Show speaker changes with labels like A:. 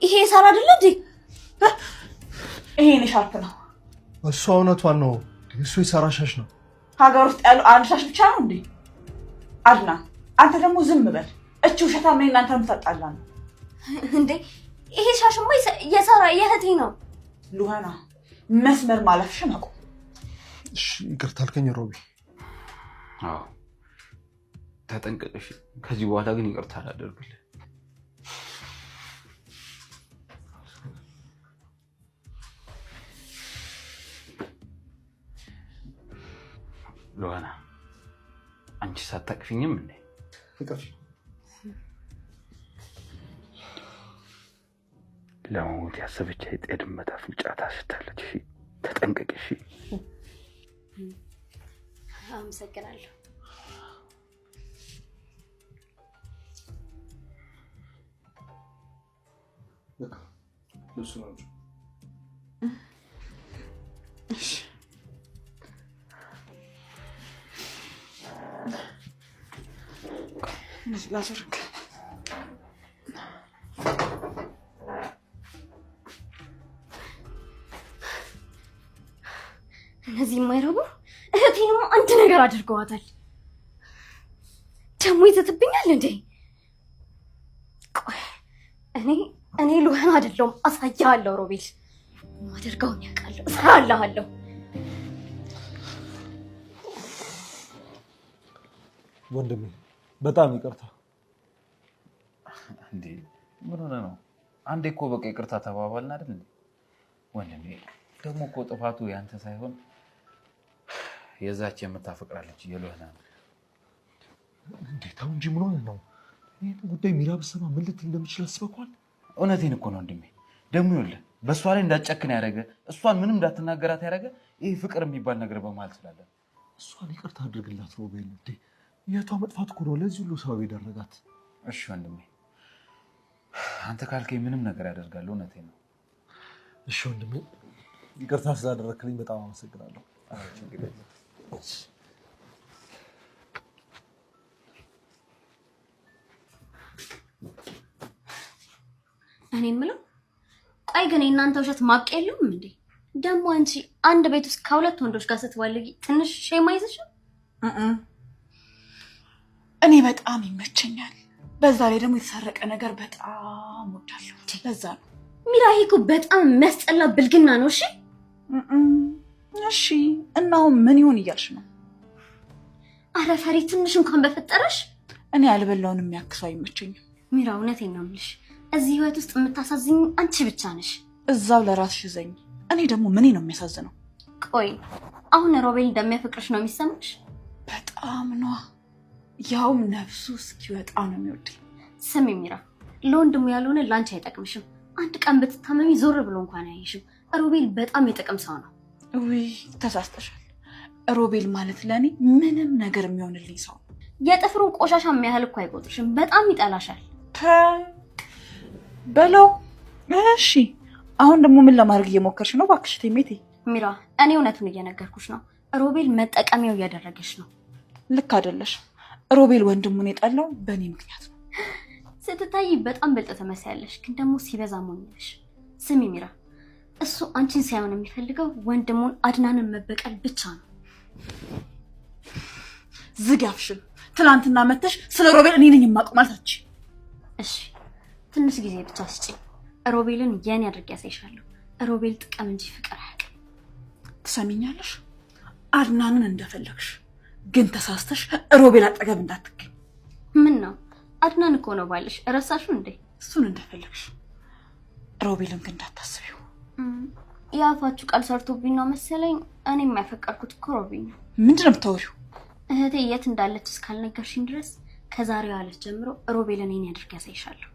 A: ይሄ ሳራ አይደለ እንዴ?
B: ይሄን ሻርፕ ነው።
C: እሱ እውነቷን ነው። እሱ የሳራ ሻሽ ነው።
B: ሀገር ውስጥ ያለው አንድ ሻሽ ብቻ ነው እንዴ? አድናን አንተ ደግሞ ዝም በል። እቺ ውሸታ ምን እናንተ ምታጣላ ነው
A: እንዴ? ይሄ ሻሽማ የሳራ የእህቴ ነው።
B: ሉሃና መስመር ማለፍሽን አቁም።
C: እሺ ይቅርታ አልከኝ ሮቢ።
D: አዎ ተጠንቀቅሽ። ከዚህ በኋላ ግን ይቅርታ አላደርግልህ። ሉሃና አንቺ ሳታቅፊኝም እንዴ?
C: ፍቅር
D: ለሞት ያሰበች የጤድመት አፍንጫ ታስታለች። እሺ ተጠንቀቂ። እሺ
A: አመሰግናለሁ።
C: በቃ ልብሱ ነው።
B: እሺ ላዞርክ።
A: እነዚህ የማይረቡ እህቴንም አንድ ነገር አድርገዋታል። ደግሞ ይዘትብኛል እንዴ? ቆይ እኔ ሉሃና አይደለሁም። አሳያለሁ ሮቤል። ማደርገውን ያውቃለሁ። እሰራልሃለሁ።
C: ወንድሜ በጣም ይቅርታ።
D: እንዴ ምን ሆነ ነው? አንዴ እኮ በቃ ይቅርታ ተባባልን አይደል እንዴ? ወንድሜ ደግሞ እኮ ጥፋቱ ያንተ ሳይሆን የዛች የምታፈቅራለች የሉሃና ነው።
C: እንዴት አሁን እንጂ ምን ሆነ ነው? ይሄን ጉዳይ ሚራ ብትሰማ ምን ልትል እንደምችል አስበኳል?
D: እውነቴን እኮ ነው ወንድሜ። ደግሞ ይኸውልህ በእሷ ላይ እንዳትጨክን ያደረገ እሷን ምንም እንዳትናገራት ያደረገ ይህ ፍቅር የሚባል ነገር በመሀል ስላለ
C: እሷን ይቅርታ አድርግላት ሮቤል። እንዴ የቷ መጥፋት እኮ ነው ለዚህ ሁሉ ሰው የደረጋት።
D: እሺ ወንድሜ አንተ ካልከኝ ምንም ነገር ያደርጋለሁ። እውነቴን ነው።
C: እሺ ወንድሜ ይቅርታ ስላደረክልኝ በጣም አመሰግናለሁ።
A: እኔ የምለው ቆይ ግን የእናንተ ውሸት ማብቂያ የለውም እንዴ? ደግሞ አንቺ አንድ ቤት ውስጥ ከሁለት ወንዶች ጋር ስትዋልጊ ትንሽ ሼም አይዝሽም?
B: እኔ በጣም ይመቸኛል። በዛ ላይ ደግሞ የተሰረቀ ነገር በጣም ወዳለሁ። ለዛ ነው
A: ሚራ። ይሄ እኮ በጣም የሚያስጠላ ብልግና ነው። እሺ
B: እሺ እናው ምን ይሁን እያልሽ ነው?
A: አረ ፈሪ ትንሽ እንኳን በፈጠረሽ።
B: እኔ ያልበላውን የሚያክሰው አይመቸኝም
A: ሚራ። እውነቴን ነው የምልሽ፣ እዚህ ህይወት ውስጥ የምታሳዝኝ አንቺ ብቻ ነሽ።
B: እዛው ለራስሽ ዘኝ። እኔ ደግሞ ምን ነው የሚያሳዝነው?
A: ቆይ አሁን ሮቤል እንደሚያፈቅርሽ ነው የሚሰማሽ?
B: በጣም ነው። ያውም ነፍሱ እስኪወጣ ነው የሚወደኝ።
A: ስሚ ሚራ፣ ለወንድሙ ያልሆነ ላንቺ አይጠቅምሽም። አንድ ቀን ብትታመሚ ዞር ብሎ እንኳን አያይሽም። ሮቤል በጣም የጥቅም ሰው ነው።
B: ውይ ተሳስተሻል። ሮቤል ማለት ለኔ ምንም ነገር የሚሆንልኝ ሰው።
A: የጥፍሩን ቆሻሻ የሚያህል እኮ አይቆጥርሽም። በጣም ይጠላሻል።
B: በለው እሺ። አሁን ደግሞ ምን ለማድረግ እየሞከርሽ ነው? እባክሽ ቴሜቴ።
A: ሚራ እኔ እውነቱን እየነገርኩሽ ነው። ሮቤል መጠቀሚያው እያደረገሽ ነው።
B: ልክ አይደለሽ። ሮቤል ወንድሙን የጠላው በእኔ ምክንያት ነው።
A: ስትታይ በጣም ብልጥ ትመስያለሽ፣ ግን ደግሞ ሲበዛ ሞኝ ነሽ። ስሚ ሚራ፣ እሱ አንቺን ሳይሆን የሚፈልገው ወንድሙን አድናንን መበቀል ብቻ ነው።
B: ዝግ አፍሽን። ትናንትና መተሽ ስለ ሮቤል እኔ ነኝ የማውቀው ማለት አትች።
A: እሺ ትንሽ ጊዜ ብቻ ስጪኝ። ሮቤልን የኔ አድርጌ ያሳይሻለሁ። ሮቤል ጥቅም እንጂ ፍቅር አያውቅም።
B: ትሰሚኛለሽ? አድናንን እንደፈለግሽ፣ ግን ተሳስተሽ ሮቤል አጠገብ እንዳትገኝ።
A: ምን ነው? አድናን እኮ ነው ባልሽ። እረሳሽው እንዴ?
B: እሱን እንደፈለግሽ፣ ሮቤልን ግን እንዳታስቢው።
A: የአፋችሁ ቃል ሰርቶብኝ ነው መሰለኝ። እኔ የሚያፈቀርኩት እኮ ሮቤል ነው።
B: ምንድን ነው የምታወሪው?
A: እህቴ የት እንዳለች እስካልነገርሽኝ ድረስ ከዛሬው ዕለት ጀምሮ ሮቤልን የኔ አድርጌ ያሳይሻለሁ።